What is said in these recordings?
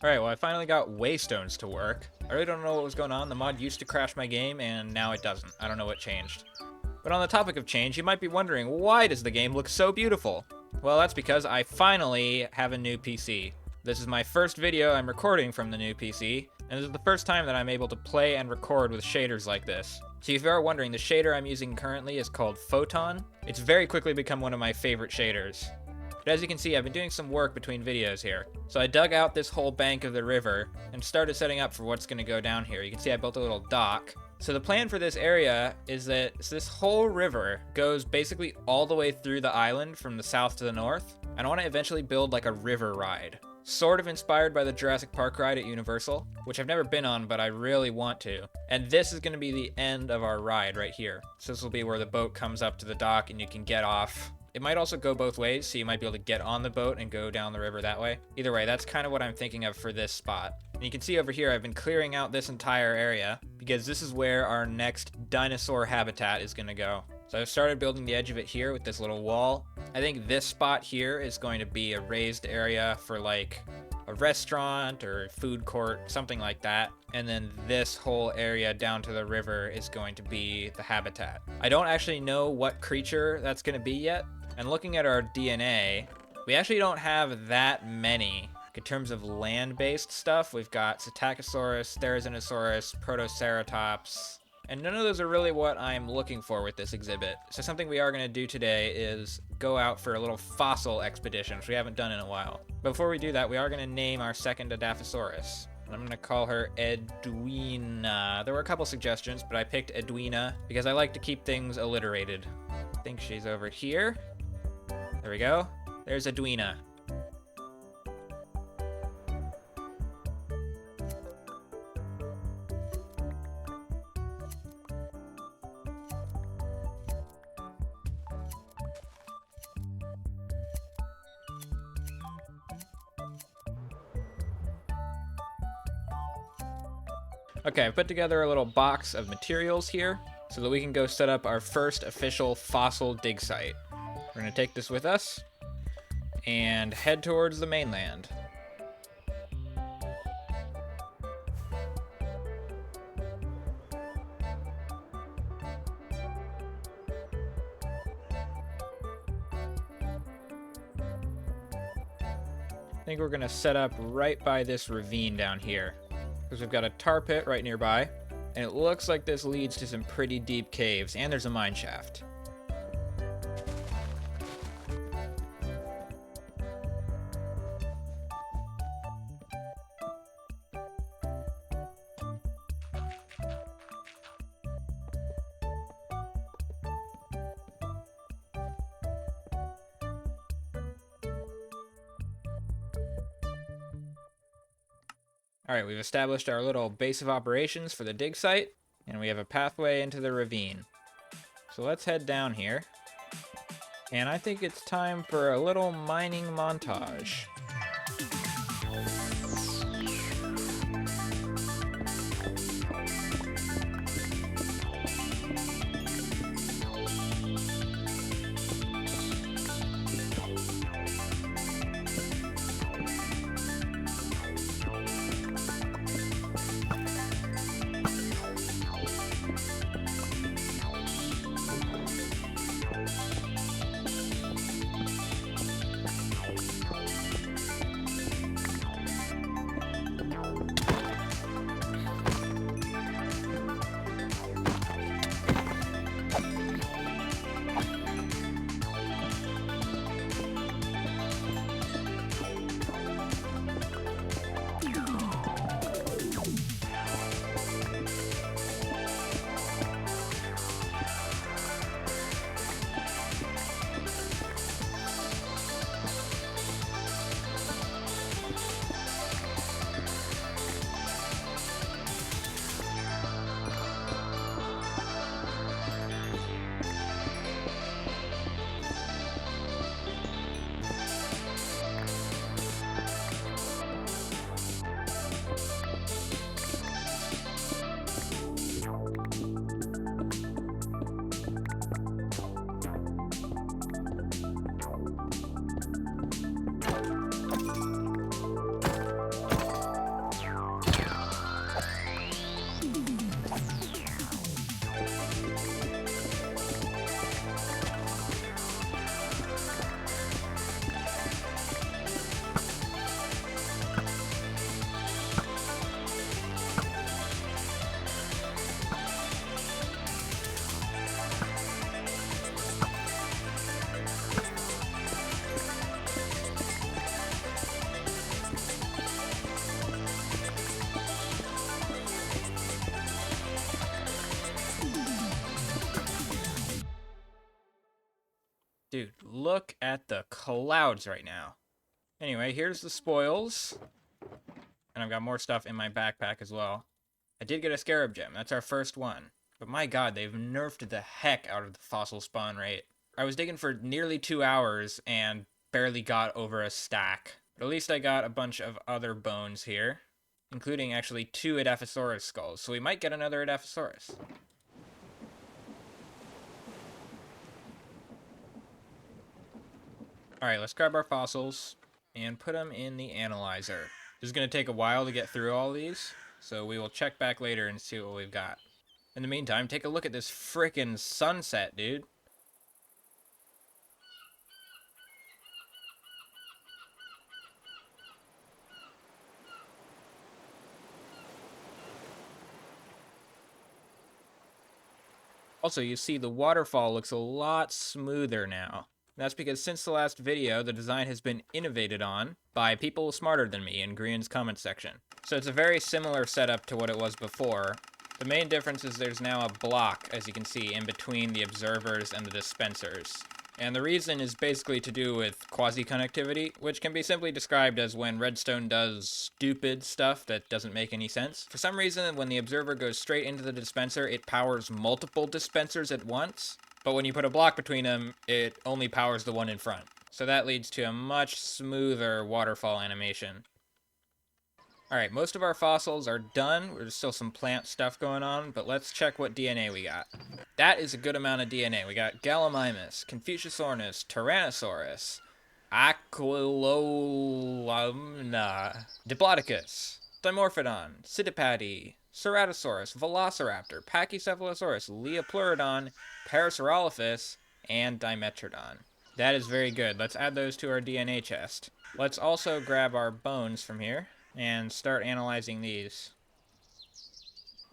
Alright, well I finally got waystones to work. I really don't know what was going on. The mod used to crash my game, and now it doesn't. I don't know what changed. But on the topic of change, you might be wondering, why does the game look so beautiful? Well, that's because I finally have a new PC. This is my first video I'm recording from the new PC, and this is the first time that I'm able to play and record with shaders like this. So if you are wondering, the shader I'm using currently is called Photon. It's very quickly become one of my favorite shaders. But as you can see, I've been doing some work between videos here. So I dug out this whole bank of the river and started setting up for what's going to go down here. You can see I built a little dock. So the plan for this area is that this whole river goes basically all the way through the island from the south to the north. And I want to eventually build like a river ride. Sort of inspired by the Jurassic Park ride at Universal, which I've never been on, but I really want to. And this is going to be the end of our ride right here. So this will be where the boat comes up to the dock and you can get off. It might also go both ways, so you might be able to get on the boat and go down the river that way. Either way, that's kind of what I'm thinking of for this spot. And you can see over here, I've been clearing out this entire area because this is where our next dinosaur habitat is going to go. So I've started building the edge of it here with this little wall. I think this spot here is going to be a raised area for like a restaurant or food court, something like that. And then this whole area down to the river is going to be the habitat. I don't actually know what creature that's going to be yet. And looking at our DNA, we actually don't have that many. In terms of land-based stuff, we've got Psittacosaurus, Therizinosaurus, Protoceratops, and none of those are really what I'm looking for with this exhibit. So something we are going to do today is go out for a little fossil expedition, which we haven't done in a while. But before we do that, we are going to name our second Adaphosaurus. I'm going to call her Edwina. There were a couple suggestions, but I picked Edwina because I like to keep things alliterated. I think she's over here. There we go. There's Edwina. Okay, I've put together a little box of materials here so that we can go set up our first official fossil dig site. We're going to take this with us and head towards the mainland. I think we're going to set up right by this ravine down here, because we've got a tar pit right nearby, and it looks like this leads to some pretty deep caves, and there's a mine shaft. Alright, we've established our little base of operations for the dig site, and we have a pathway into the ravine. So let's head down here, and I think it's time for a little mining montage. Dude, look at the clouds right now. Anyway, here's the spoils. And I've got more stuff in my backpack as well. I did get a scarab gem. That's our first one. But my god, they've nerfed the heck out of the fossil spawn rate. I was digging for nearly 2 hours and barely got over a stack. But at least I got a bunch of other bones here, including actually 2 Edaphosaurus skulls. So we might get another Edaphosaurus. Alright, let's grab our fossils and put them in the analyzer. This is going to take a while to get through all these, so we will check back later and see what we've got. In the meantime, take a look at this frickin' sunset, dude. Also, you see the waterfall looks a lot smoother now. That's because since the last video, the design has been innovated on by people smarter than me in Grian's comment section. So it's a very similar setup to what it was before. The main difference is there's now a block, as you can see, in between the observers and the dispensers. And the reason is basically to do with quasi-connectivity, which can be simply described as when redstone does stupid stuff that doesn't make any sense. For some reason, when the observer goes straight into the dispenser, it powers multiple dispensers at once. But when you put a block between them, it only powers the one in front. So that leads to a much smoother waterfall animation. Alright, most of our fossils are done. There's still some plant stuff going on, but let's check what DNA we got. That is a good amount of DNA. We got Gallimimus, Confuciusornis, Tyrannosaurus, Aquilolumna, Diplodocus, Dimorphodon, Psittipati, Ceratosaurus, Velociraptor, Pachycephalosaurus, Leopleurodon, Parasaurolophus, and Dimetrodon. That is very good. Let's add those to our DNA chest. Let's also grab our bones from here and start analyzing these.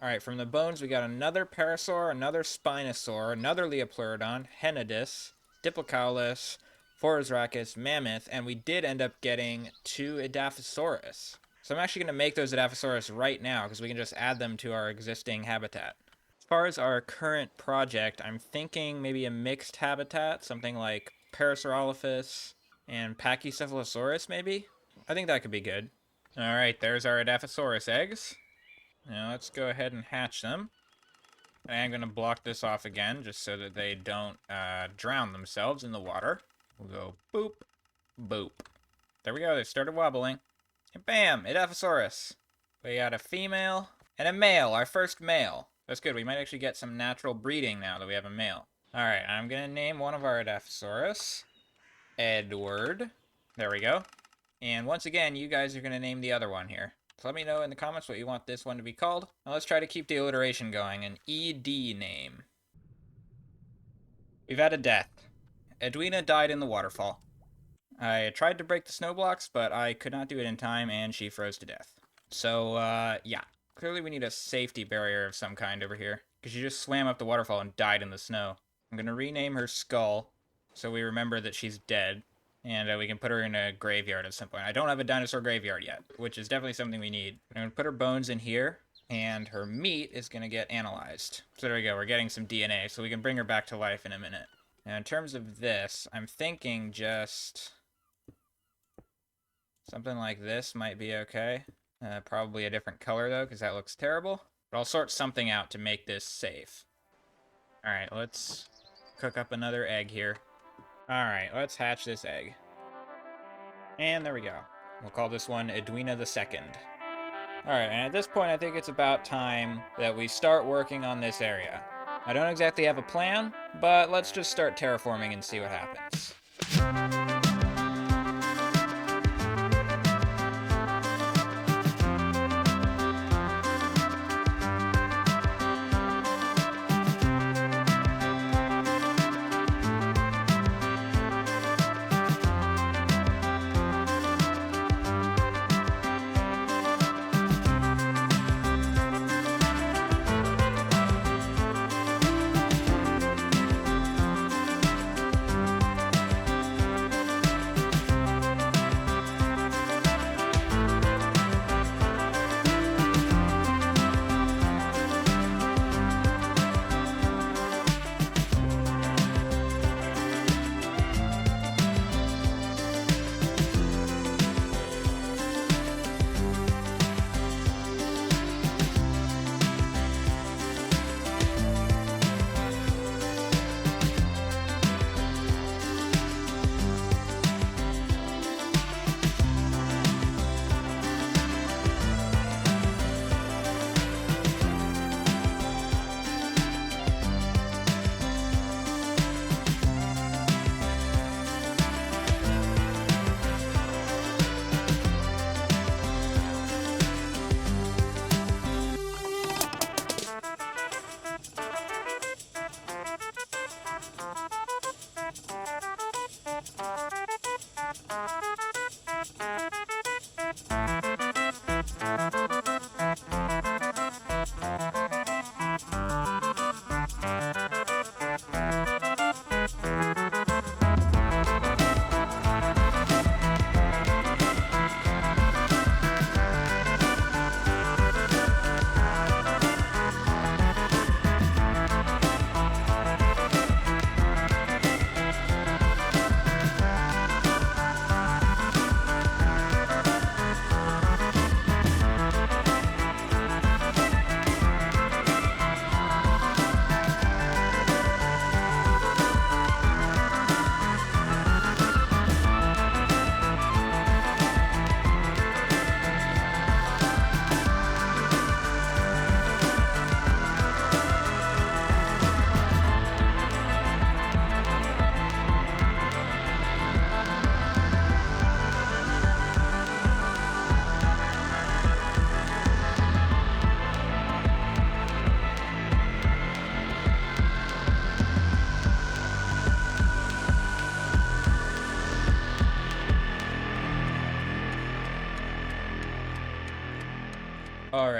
Alright, from the bones we got another Parasaur, another Spinosaur, another Leopleurodon, Henodus, Diplocaulis, Phoraxrachus, Mammoth, and we did end up getting 2 Edaphosaurus. So I'm actually going to make those Edaphosaurus right now, because we can just add them to our existing habitat. As far as our current project, I'm thinking maybe a mixed habitat, something like Parasaurolophus and Pachycephalosaurus, maybe? I think that could be good. Alright, there's our Edaphosaurus eggs. Now let's go ahead and hatch them. I am going to block this off again, just so that they don't drown themselves in the water. We'll go boop, boop. There we go, they started wobbling. And bam, Edaphosaurus. We got a female and a male, our first male. That's good, we might actually get some natural breeding now that we have a male. Alright, I'm going to name one of our Edaphosaurus Edward. There we go. And once again, you guys are going to name the other one here. So let me know in the comments what you want this one to be called. Now let's try to keep the alliteration going. An ED name. We've had a death. Edwina died in the waterfall. I tried to break the snow blocks, but I could not do it in time, and she froze to death. So, yeah. Clearly we need a safety barrier of some kind over here, because she just swam up the waterfall and died in the snow. I'm going to rename her Skull, so we remember that she's dead, and we can put her in a graveyard at some point. I don't have a dinosaur graveyard yet, which is definitely something we need. I'm going to put her bones in here, and her meat is going to get analyzed. So there we go, we're getting some DNA, so we can bring her back to life in a minute. Now in terms of this, I'm thinking just something like this might be okay. Probably a different color though, because that looks terrible. But I'll sort something out to make this safe. Alright, let's cook up another egg here. Alright, let's hatch this egg. And there we go. We'll call this one Edwina the Second. Alright, and at this point I think it's about time that we start working on this area. I don't exactly have a plan, but let's just start terraforming and see what happens.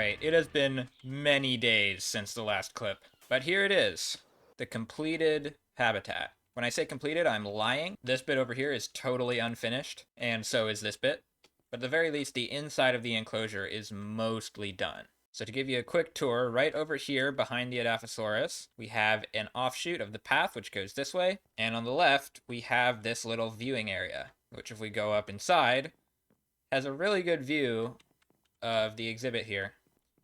Alright, it has been many days since the last clip, but here it is, the completed habitat. When I say completed, I'm lying. This bit over here is totally unfinished, and so is this bit. But at the very least, the inside of the enclosure is mostly done. So to give you a quick tour, right over here behind the Edaphosaurus, we have an offshoot of the path which goes this way, and on the left, we have this little viewing area, which if we go up inside, has a really good view of the exhibit here.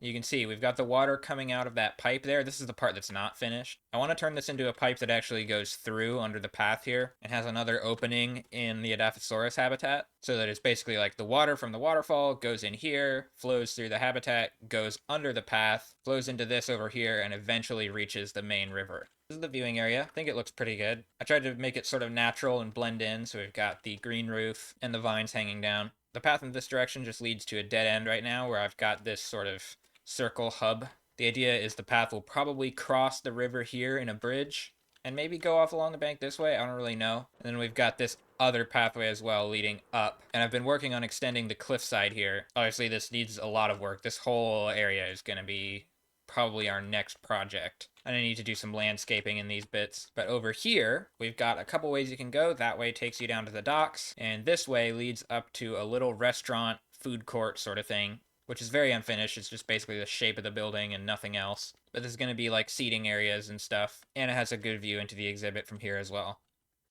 You can see we've got the water coming out of that pipe there. This is the part that's not finished. I want to turn this into a pipe that actually goes through under the path here and has another opening in the Edaphosaurus habitat, so that it's basically like the water from the waterfall goes in here, flows through the habitat, goes under the path, flows into this over here, and eventually reaches the main river. This is the viewing area. I think it looks pretty good. I tried to make it sort of natural and blend in, so we've got the green roof and the vines hanging down. The path in this direction just leads to a dead end right now where I've got this sort of circle hub. The idea is the path will probably cross the river here in a bridge and maybe go off along the bank this way. I don't really know. And then we've got this other pathway as well leading up. And I've been working on extending the cliffside here. Obviously, this needs a lot of work. This whole area is going to be probably our next project. And I need to do some landscaping in these bits. But over here, we've got a couple ways you can go. That way takes you down to the docks. And this way leads up to a little restaurant, food court sort of thing, which is very unfinished. It's just basically the shape of the building and nothing else. But there's going to be like seating areas and stuff. And it has a good view into the exhibit from here as well.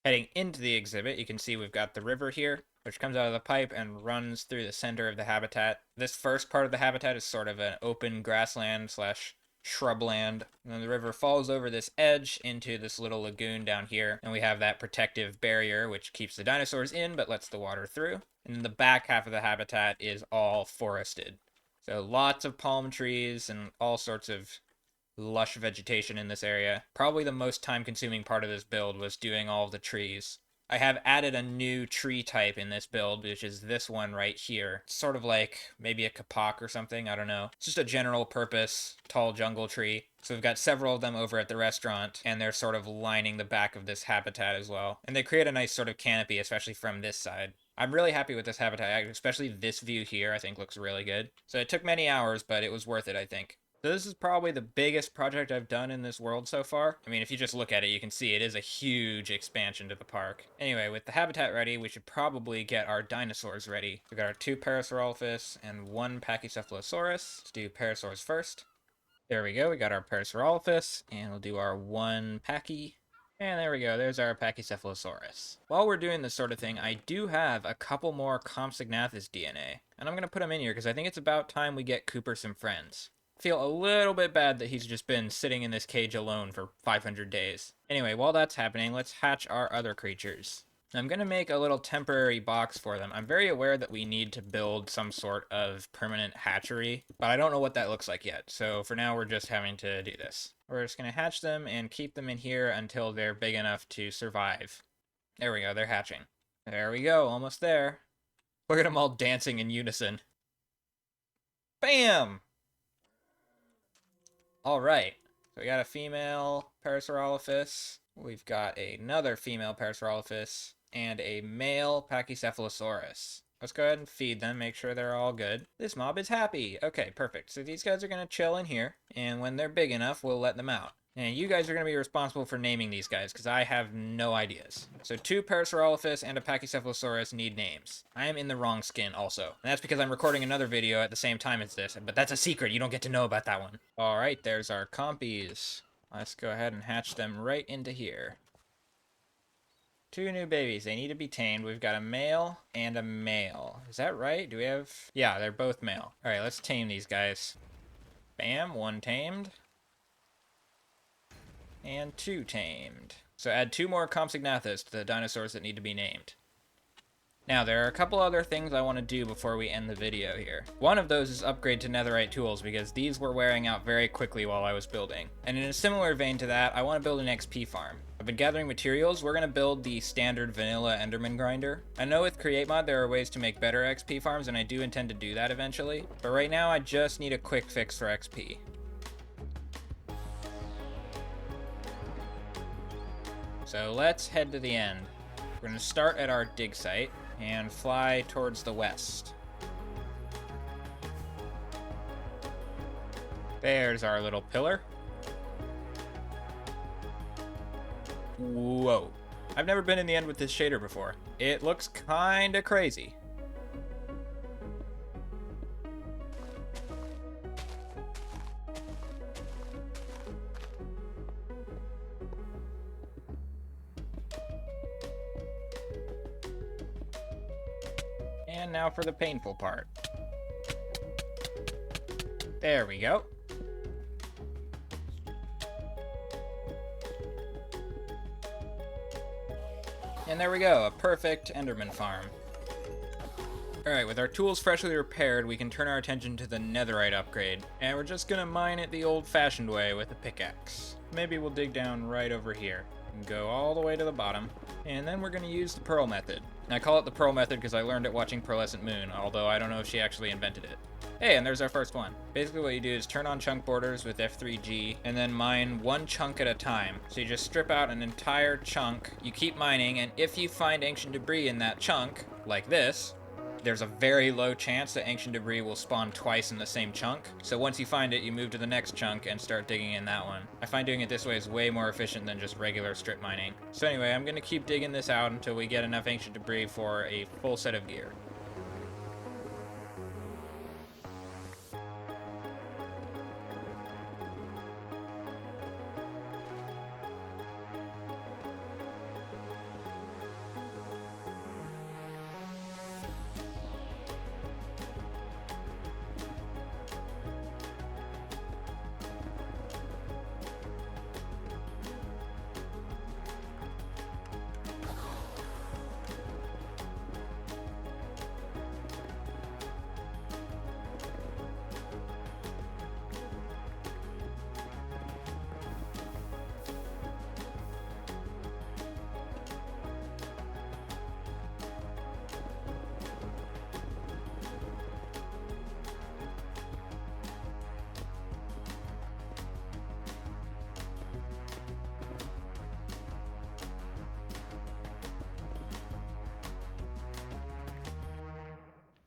Heading into the exhibit, you can see we've got the river here, which comes out of the pipe and runs through the center of the habitat. This first part of the habitat is sort of an open grassland slash shrubland. And then the river falls over this edge into this little lagoon down here. And we have that protective barrier, which keeps the dinosaurs in, but lets the water through. And then the back half of the habitat is all forested. So lots of palm trees and all sorts of lush vegetation in this area. Probably the most time-consuming part of this build was doing all of the trees. I have added a new tree type in this build, which is this one right here. It's sort of like maybe a kapok or something, I don't know. It's just a general purpose tall jungle tree. So we've got several of them over at the restaurant, and they're sort of lining the back of this habitat as well. And they create a nice sort of canopy, especially from this side. I'm really happy with this habitat, especially this view here I think looks really good. So it took many hours, but it was worth it, I think. So this is probably the biggest project I've done in this world so far. I mean, if you just look at it, you can see it is a huge expansion to the park. Anyway, with the habitat ready, we should probably get our dinosaurs ready. We've got our 2 Parasaurolophus and 1 Pachycephalosaurus. Let's do Parasaurs first. There we go, we got our Parasaurolophus, and we'll do our 1 Pachy. And there we go, there's our Pachycephalosaurus. While we're doing this sort of thing, I do have a couple more Compsognathus DNA. And I'm going to put them in here because I think it's about time we get Cooper some friends. Feel a little bit bad that he's just been sitting in this cage alone for 500 days. Anyway, while that's happening, let's hatch our other creatures. I'm going to make a little temporary box for them. I'm very aware that we need to build some sort of permanent hatchery, but I don't know what that looks like yet. So for now, we're just having to do this. We're just going to hatch them and keep them in here until they're big enough to survive. There we go, they're hatching. There we go, almost there. Look at them all dancing in unison. Bam! Alright, so we got a female Parasaurolophus, we've got another female Parasaurolophus, and a male Pachycephalosaurus. Let's go ahead and feed them, make sure they're all good. This mob is happy. Okay, perfect. So these guys are going to chill in here, and when they're big enough, we'll let them out. And you guys are going to be responsible for naming these guys, because I have no ideas. So 2 Parasaurolophus and a Pachycephalosaurus need names. I am in the wrong skin also. And that's because I'm recording another video at the same time as this, but that's a secret. You don't get to know about that one. Alright, there's our compies. Let's go ahead and hatch them right into here. 2 new babies. They need to be tamed. We've got a male and a male. Is that right? Do we have... Yeah, they're both male. Alright, let's tame these guys. Bam, 1 tamed. And 2 tamed. So add 2 more Compsognathus to the dinosaurs that need to be named. Now, there are a couple other things I want to do before we end the video here. One of those is upgrade to Netherite tools, because these were wearing out very quickly while I was building. And in a similar vein to that, I want to build an XP farm. I've been gathering materials. We're going to build the standard vanilla Enderman grinder. I know with Create Mod there are ways to make better XP farms, and I do intend to do that eventually. But right now, I just need a quick fix for XP. So let's head to the end. We're going to start at our dig site and fly towards the west. There's our little pillar. Whoa. I've never been in the end with this shader before. It looks kinda crazy. And now for the painful part. There we go. And there we go, a perfect Enderman farm. Alright, with our tools freshly repaired, we can turn our attention to the Netherite upgrade. And we're just gonna mine it the old-fashioned way with a pickaxe. Maybe we'll dig down right over here and go all the way to the bottom. And then we're gonna use the Pearl method. And I call it the Pearl method because I learned it watching Pearlescent Moon, although I don't know if she actually invented it. Hey, and there's our first one. Basically what you do is turn on chunk borders with F3G, and then mine one chunk at a time. So you just strip out an entire chunk, you keep mining, and if you find ancient debris in that chunk, like this, there's a very low chance that ancient debris will spawn twice in the same chunk. So once you find it, you move to the next chunk and start digging in that one. I find doing it this way is way more efficient than just regular strip mining. So anyway, I'm gonna keep digging this out until we get enough ancient debris for a full set of gear.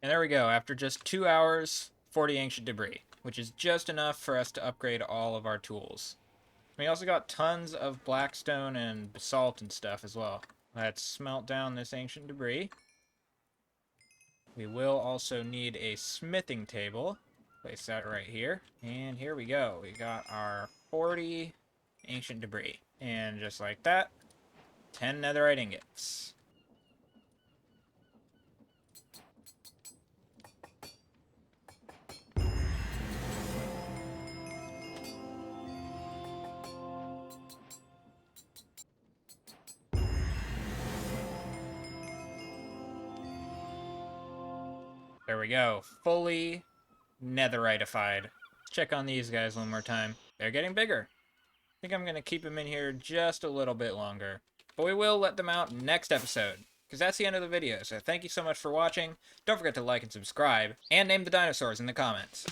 And there we go, after just 2 hours, 40 ancient debris, which is just enough for us to upgrade all of our tools. We also got tons of blackstone and basalt and stuff as well. Let's smelt down this ancient debris. We will also need a smithing table. Place that right here. And here we go. We got our 40 ancient debris. And just like that, 10 netherite ingots. There we go. Fully netheritified. Check on these guys one more time. They're getting bigger. I think I'm going to keep them in here just a little bit longer. But we will let them out next episode, because that's the end of the video. So thank you so much for watching. Don't forget to like and subscribe, and name the dinosaurs in the comments.